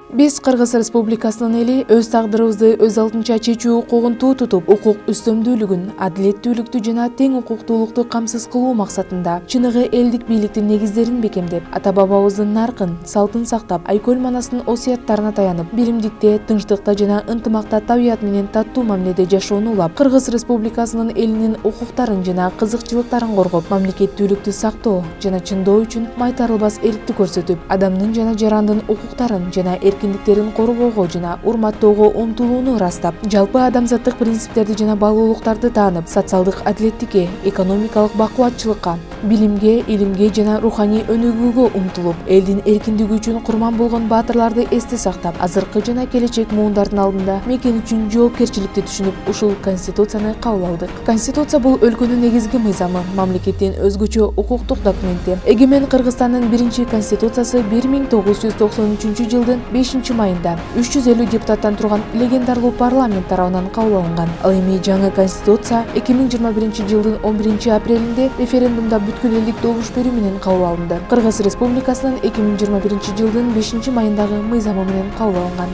Биз Кыргыз Республикасынын эли өз тагдырыбызды өз алдынча чечүү укугун тутуп, укук үстөмдүүлүгүн, адилеттүүлүктү жана тең укуктуулукту камсыз кылуу максатында чыныгы элдик бийликтин негиздерин бекемдеп, ата-бабабыздын наркын, салтын сактап, Айкөл Манастын осуяттарына таянып, биримдикте, тынчтыкта жана ынтымакта табият менен таттуу мамиледе жашоону улап, Кыргыз Республикасынын элинин укуктарын жана кызыкчылыктарын коргоп, мамлекеттүүлүктү сактоо жана чындоо үчүн майтарылбас эркти көрсөтүп, адамдын жана жарандын укуктарын жана эркиндиктерин коргоого жана урматтоого умтулууну ырастап, жалпы адамзаттык принциптерди жана баалуулуктарды таанып, социалдык адилеттикке, экономикалык бакубатчылыкка, билимге, илимге жана руханий өнүгүүгө умтулуп, элдин эркиндиги үчүн курман болгон баатырларды эсте сактап, азыркы жана келечек муундардын алдында мекен үчүн жоопкерчиликти түшүнүп, ушул Конституцияны кабыл алдык. Конституция бул өлкөнүн негизги мыйзамы, мамлекеттин өзгөчө укуктук документи. Эгемен Кыргызстандын биринчи конституциясы 1993 жылдын 5-майында 350 депутаттан турган легендарлуу парламент тарабынан кабыл алынган. Ал эми жаңы конституция 2021 жылдын 11-апрелинде референдумда бүткүл элдик добуш берүү менен кабыл алынды. Кыргыз Республикасынын 2021 жылдын 5-майындагы мыйзамы менен кабыл алынган.